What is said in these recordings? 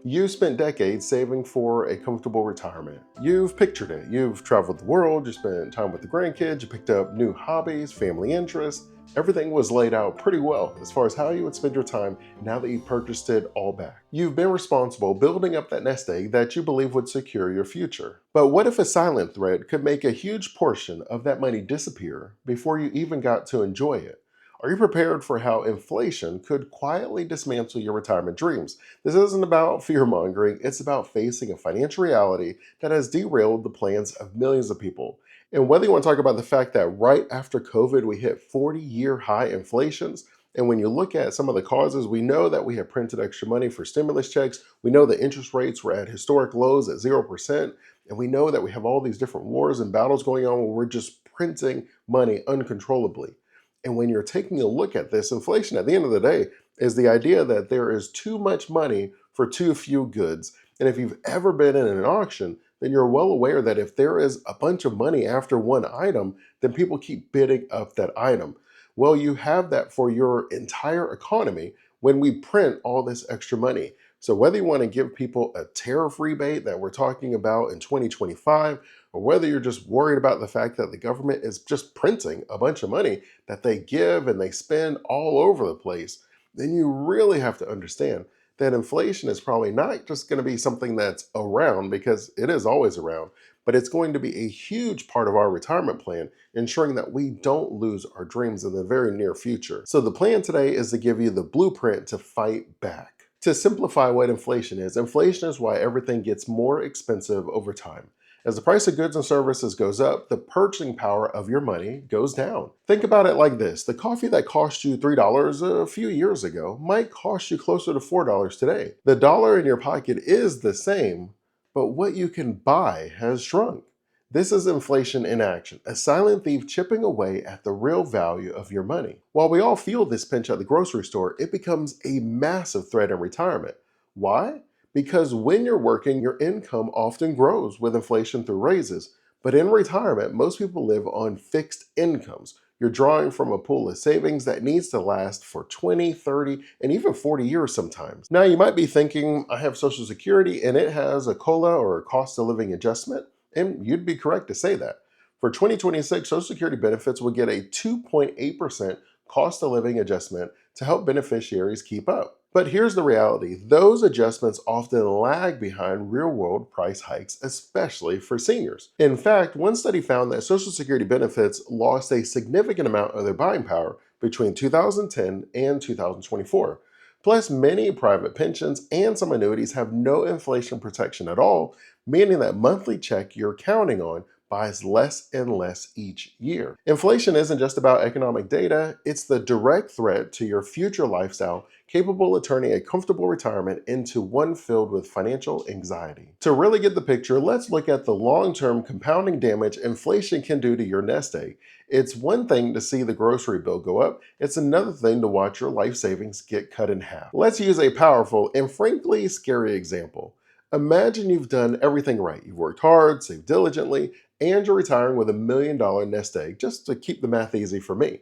You spent decades saving for a comfortable retirement. You've pictured it. You've traveled the world, you spent time with the grandkids, you picked up new hobbies, family interests. Everything was laid out pretty well as far as how you would spend your time now that you purchased it all back. You've been responsible building up that nest egg that you believe would secure your future. But what if a silent threat could make a huge portion of that money disappear before you even got to enjoy it? Are you prepared for how inflation could quietly dismantle your retirement dreams? This isn't about fear mongering, it's about facing a financial reality that has derailed the plans of millions of people. And whether you want to talk about the fact that right after COVID, we hit 40-year high inflations, and when you look at some of the causes, we know that we have printed extra money for stimulus checks. We know the interest rates were at historic lows at 0%. And we know that we have all these different wars and battles going on where we're just printing money uncontrollably. And when you're taking a look at this, inflation at the end of the day is the idea that there is too much money for too few goods. And if you've ever been in an auction, then you're well aware that if there is a bunch of money after one item, then people keep bidding up that item. Well, you have that for your entire economy when we print all this extra money. So whether you want to give people a tariff rebate that we're talking about in 2025, or whether you're just worried about the fact that the government is just printing a bunch of money that they give and they spend all over the place, then you really have to understand that inflation is probably not just going to be something that's around, because it is always around, but it's going to be a huge part of our retirement plan, ensuring that we don't lose our dreams in the very near future. So the plan today is to give you the blueprint to fight back. To simplify what inflation is why everything gets more expensive over time. As the price of goods and services goes up, the purchasing power of your money goes down. Think about it like this. The coffee that cost you $3 a few years ago might cost you closer to $4 today. The dollar in your pocket is the same, but what you can buy has shrunk. This is inflation in action, a silent thief chipping away at the real value of your money. While we all feel this pinch at the grocery store, it becomes a massive threat in retirement. Why? Because when you're working, your income often grows with inflation through raises. But in retirement, most people live on fixed incomes. You're drawing from a pool of savings that needs to last for 20, 30, and even 40 years sometimes. Now, you might be thinking, I have Social Security and it has a COLA or a cost of living adjustment. And you'd be correct to say that. For 2026, Social Security benefits will get a 2.8% cost of living adjustment to help beneficiaries keep up. But here's the reality. Those adjustments often lag behind real-world price hikes, especially for seniors. In fact, one study found that Social Security benefits lost a significant amount of their buying power between 2010 and 2024. Plus, many private pensions and some annuities have no inflation protection at all, meaning that monthly check you're counting on buys less and less each year. Inflation isn't just about economic data, it's the direct threat to your future lifestyle, capable of turning a comfortable retirement into one filled with financial anxiety. To really get the picture, let's look at the long-term compounding damage inflation can do to your nest egg. It's one thing to see the grocery bill go up, it's another thing to watch your life savings get cut in half. Let's use a powerful and frankly scary example. Imagine you've done everything right. You've worked hard, saved diligently, and you're retiring with $1 million nest egg, just to keep the math easy for me.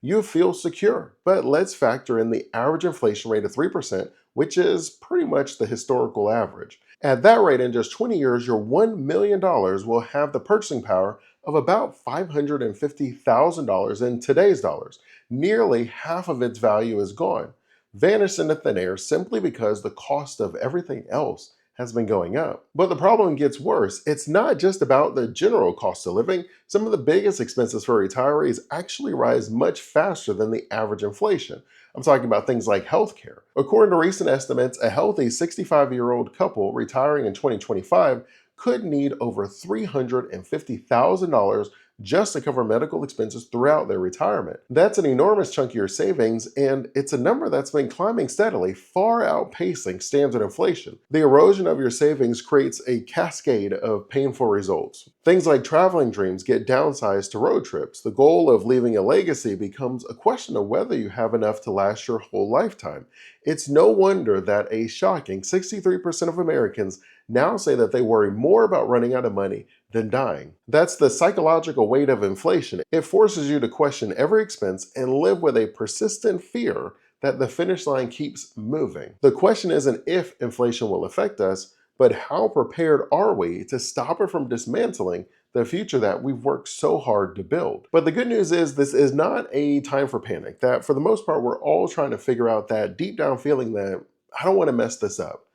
You feel secure, but let's factor in the average inflation rate of 3%, which is pretty much the historical average. At that rate, in just 20 years, your $1 million will have the purchasing power of about $550,000 in today's dollars. Nearly half of its value is gone, vanished into thin air simply because the cost of everything else has been going up. But the problem gets worse. It's not just about the general cost of living. Some of the biggest expenses for retirees actually rise much faster than the average inflation. I'm talking about things like healthcare. According to recent estimates, a healthy 65-year-old couple retiring in 2025 could need over $350,000 just to cover medical expenses throughout their retirement. That's an enormous chunk of your savings, and it's a number that's been climbing steadily, far outpacing standard inflation. The erosion of your savings creates a cascade of painful results. Things like traveling dreams get downsized to road trips. The goal of leaving a legacy becomes a question of whether you have enough to last your whole lifetime. It's no wonder that a shocking 63% of Americans now say that they worry more about running out of money than dying. That's the psychological weight of inflation. It forces you to question every expense and live with a persistent fear that the finish line keeps moving. The question isn't if inflation will affect us, but how prepared are we to stop it from dismantling the future that we've worked so hard to build? But the good news is this is not a time for panic, that for the most part, we're all trying to figure out that deep down feeling that I don't want to mess this up.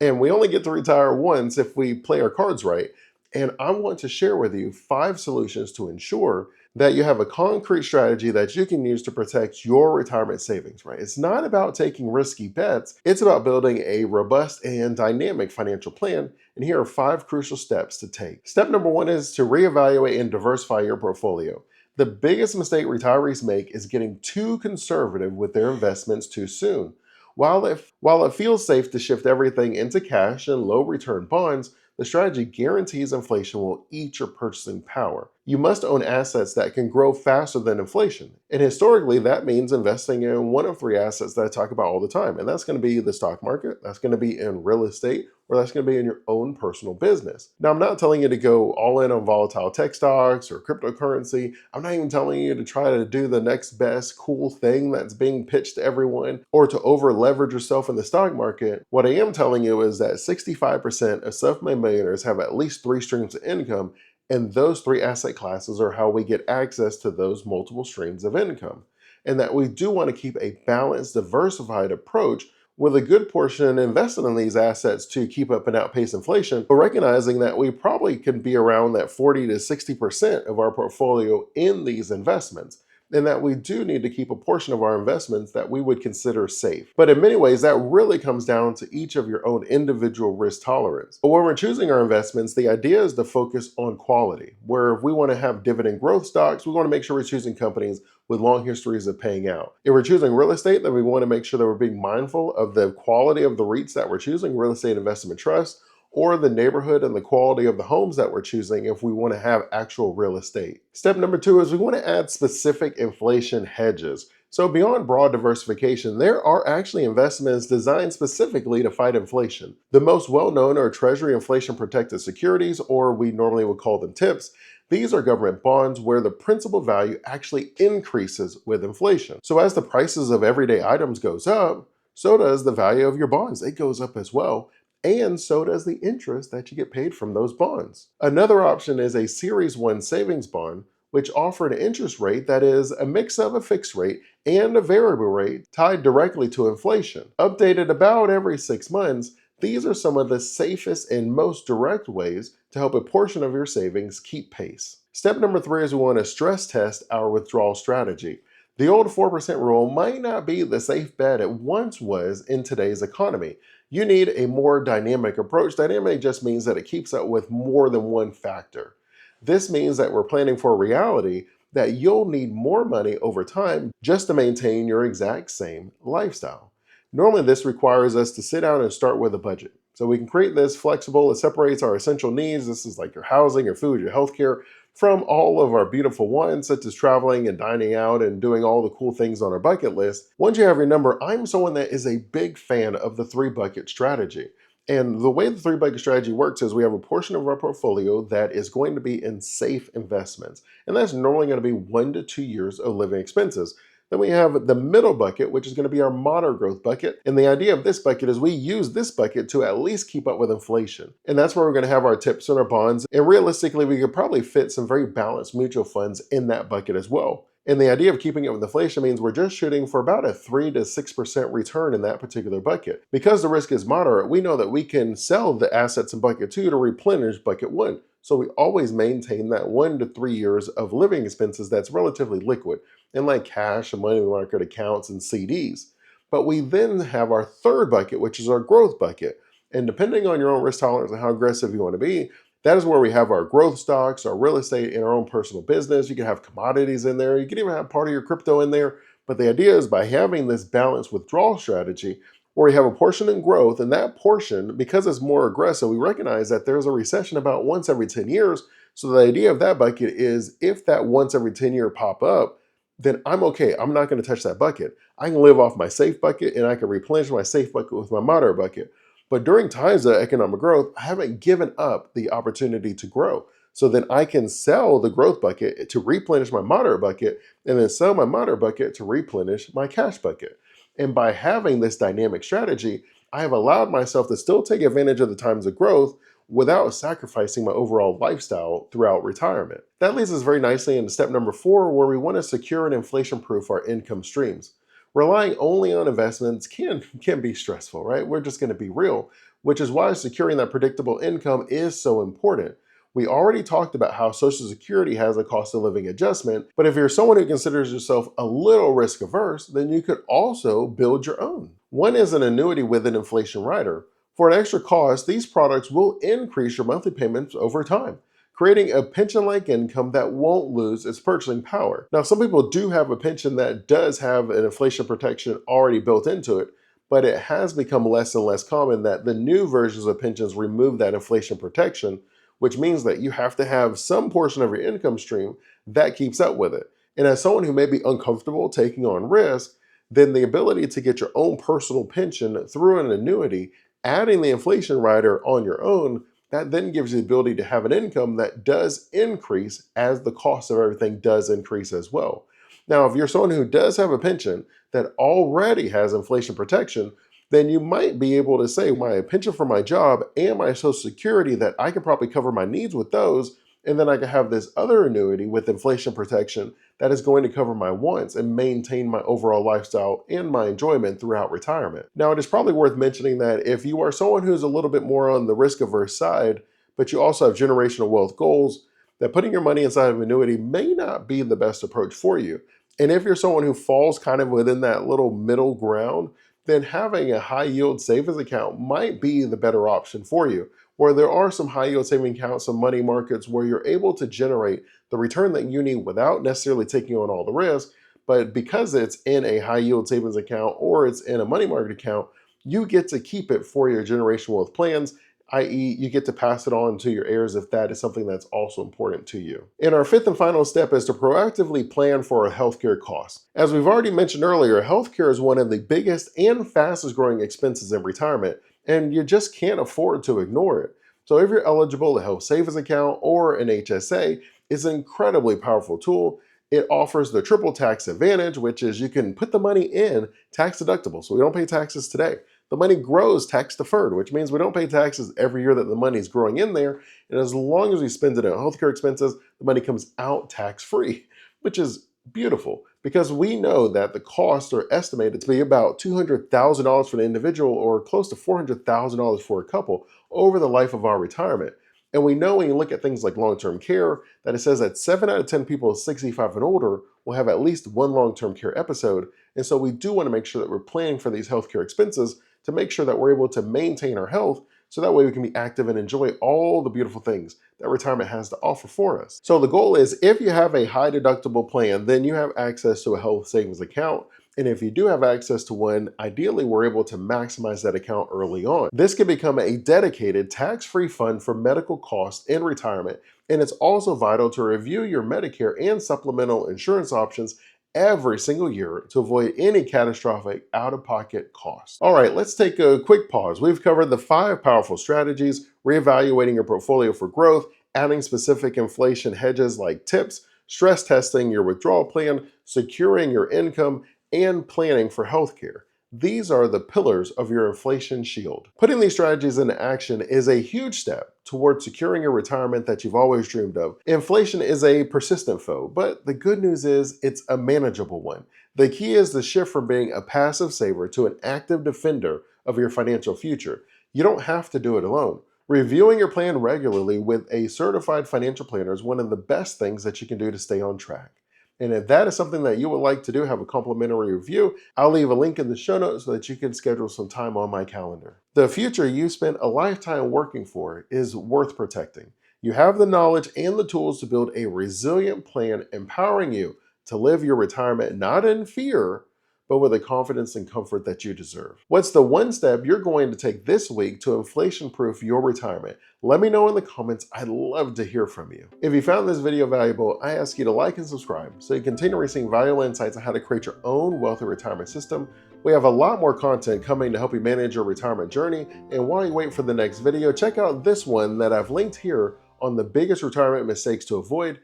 And we only get to retire once if we play our cards right. And I want to share with you 5 solutions to ensure that you have a concrete strategy that you can use to protect your retirement savings, right? It's not about taking risky bets, it's about building a robust and dynamic financial plan. And here are 5 crucial steps to take. Step number 1 is to reevaluate and diversify your portfolio. The biggest mistake retirees make is getting too conservative with their investments too soon. While it feels safe to shift everything into cash and low return bonds, the strategy guarantees inflation will eat your purchasing power. You must own assets that can grow faster than inflation. And historically, that means investing in one of 3 assets that I talk about all the time. And that's going to be the stock market, that's going to be in real estate, or that's going to be in your own personal business. Now, I'm not telling you to go all in on volatile tech stocks or cryptocurrency. I'm not even telling you to try to do the next best cool thing that's being pitched to everyone or to over leverage yourself in the stock market. What I am telling you is that 65% of self-made millionaires have at least 3 streams of income, and those 3 asset classes are how we get access to those multiple streams of income. And that we do want to keep a balanced, diversified approach with a good portion invested in these assets to keep up and outpace inflation, but recognizing that we probably can be around that 40 to 60% of our portfolio in these investments, and that we do need to keep a portion of our investments that we would consider safe. But in many ways, that really comes down to each of your own individual risk tolerance. But when we're choosing our investments, the idea is to focus on quality, where if we want to have dividend growth stocks, we want to make sure we're choosing companies with long histories of paying out. If we're choosing real estate, then we want to make sure that we're being mindful of the quality of the REITs that we're choosing, real estate investment trusts, or the neighborhood and the quality of the homes that we're choosing if we want to have actual real estate. Step number 2 is we want to add specific inflation hedges. So beyond broad diversification, there are actually investments designed specifically to fight inflation. The most well-known are Treasury inflation protected securities, or we normally would call them TIPS. These are government bonds where the principal value actually increases with inflation. So as the prices of everyday items goes up, so does the value of your bonds. It goes up as well. And so does the interest that you get paid from those bonds. Another option is a Series 1 savings bond, which offer an interest rate that is a mix of a fixed rate and a variable rate tied directly to inflation. Updated about every 6 months, these are some of the safest and most direct ways to help a portion of your savings keep pace. Step number 3 is we want to stress test our withdrawal strategy. The old 4% rule might not be the safe bet it once was in today's economy. You need a more dynamic approach. Dynamic just means that it keeps up with more than one factor. This means that we're planning for a reality that you'll need more money over time just to maintain your exact same lifestyle. Normally, this requires us to sit down and start with a budget. So we can create this flexible, it separates our essential needs. This is like your housing, your food, your healthcare, from all of our beautiful wants, such as traveling and dining out and doing all the cool things on our bucket list. Once you have your number, I'm someone that is a big fan of the 3-bucket strategy. And the way the 3-bucket strategy works is we have a portion of our portfolio that is going to be in safe investments. And that's normally going to be 1 to 2 years of living expenses. Then we have the middle bucket, which is going to be our moderate growth bucket. And the idea of this bucket is we use this bucket to at least keep up with inflation. And that's where we're going to have our tips and our bonds. And realistically, we could probably fit some very balanced mutual funds in that bucket as well. And the idea of keeping up with inflation means we're just shooting for about a 3 to 6% return in that particular bucket. Because the risk is moderate, we know that we can sell the assets in bucket 2 to replenish bucket 1. So we always maintain that 1 to 3 years of living expenses that's relatively liquid, in like cash and money market accounts and CDs. But we then have our 3rd bucket, which is our growth bucket. And depending on your own risk tolerance and how aggressive you want to be, that is where we have our growth stocks, our real estate, and our own personal business. You can have commodities in there. You can even have part of your crypto in there. But the idea is by having this balanced withdrawal strategy, where we have a portion in growth, and that portion, because it's more aggressive, we recognize that there's a recession about once every 10 years. So the idea of that bucket is if that once every 10 year pop up, then I'm okay. I'm not going to touch that bucket. I can live off my safe bucket and I can replenish my safe bucket with my moderate bucket. But during times of economic growth, I haven't given up the opportunity to grow. So then I can sell the growth bucket to replenish my moderate bucket and then sell my moderate bucket to replenish my cash bucket. And by having this dynamic strategy, I have allowed myself to still take advantage of the times of growth without sacrificing my overall lifestyle throughout retirement. That leads us very nicely into step number 4, where we want to secure and inflation proof our income streams. Relying only on investments can be stressful, right? We're just going to be real, which is why securing that predictable income is so important. We already talked about how Social Security has a cost of living adjustment, but if you're someone who considers yourself a little risk averse, then you could also build your own. One is an annuity with an inflation rider. For an extra cost, these products will increase your monthly payments over time, creating a pension-like income that won't lose its purchasing power. Now, some people do have a pension that does have an inflation protection already built into it, but it has become less and less common that the new versions of pensions remove that inflation protection, which means that you have to have some portion of your income stream that keeps up with it. And as someone who may be uncomfortable taking on risk, then the ability to get your own personal pension through an annuity, adding the inflation rider on your own, that then gives you the ability to have an income that does increase as the cost of everything does increase as well. Now, if you're someone who does have a pension that already has inflation protection, then you might be able to say, my pension for my job and my Social Security, that I could probably cover my needs with those, and then I could have this other annuity with inflation protection that is going to cover my wants and maintain my overall lifestyle and my enjoyment throughout retirement. Now, it is probably worth mentioning that if you are someone who's a little bit more on the risk averse side, but you also have generational wealth goals, that putting your money inside of an annuity may not be the best approach for you. And if you're someone who falls kind of within that little middle ground, then having a high yield savings account might be the better option for you. Where there are some high yield saving accounts, some money markets where you're able to generate the return that you need without necessarily taking on all the risk. But because it's in a high yield savings account or it's in a money market account, you get to keep it for your generational wealth plans, i.e., you get to pass it on to your heirs if that is something that's also important to you. And our fifth and final step is to proactively plan for our healthcare costs. As we've already mentioned earlier, healthcare is one of the biggest and fastest growing expenses in retirement, and you just can't afford to ignore it. So if you're eligible, a health savings account or an HSA is an incredibly powerful tool. It offers the triple tax advantage, which is you can put the money in tax deductible, so we don't pay taxes today. The money grows tax deferred, which means we don't pay taxes every year that the money is growing in there. And as long as we spend it on healthcare expenses, the money comes out tax free, which is beautiful because we know that the costs are estimated to be about $200,000 for the individual or close to $400,000 for a couple over the life of our retirement. And we know when you look at things like long-term care that it says that 7 out of 10 people 65 and older will have at least one long-term care episode. And so we do want to make sure that we're planning for these healthcare expenses to make sure that we're able to maintain our health so that way we can be active and enjoy all the beautiful things that retirement has to offer for us. So the goal is if you have a high deductible plan, then you have access to a health savings account. And if you do have access to one, ideally we're able to maximize that account early on. This can become a dedicated tax-free fund for medical costs in retirement. And it's also vital to review your Medicare and supplemental insurance options every single year to avoid any catastrophic out-of-pocket costs. All right, let's take a quick pause. We've covered the 5 powerful strategies: reevaluating your portfolio for growth, adding specific inflation hedges like tips, stress testing your withdrawal plan, securing your income, and planning for healthcare. These are the pillars of your inflation shield. Putting these strategies into action is a huge step towards securing a retirement that you've always dreamed of. Inflation is a persistent foe, but the good news is it's a manageable one. The key is the shift from being a passive saver to an active defender of your financial future. You don't have to do it alone. Reviewing your plan regularly with a certified financial planner is one of the best things that you can do to stay on track. And if that is something that you would like to do, have a complimentary review, I'll leave a link in the show notes so that you can schedule some time on my calendar. The future you spent a lifetime working for is worth protecting. You have the knowledge and the tools to build a resilient plan, empowering you to live your retirement not in fear, but with the confidence and comfort that you deserve. What's the one step you're going to take this week to inflation-proof your retirement? Let me know in the comments. I'd love to hear from you. If you found this video valuable, I ask you to like and subscribe so you continue receiving valuable insights on how to create your own wealthy retirement system. We have a lot more content coming to help you manage your retirement journey. And while you wait for the next video, check out this one that I've linked here on the biggest retirement mistakes to avoid.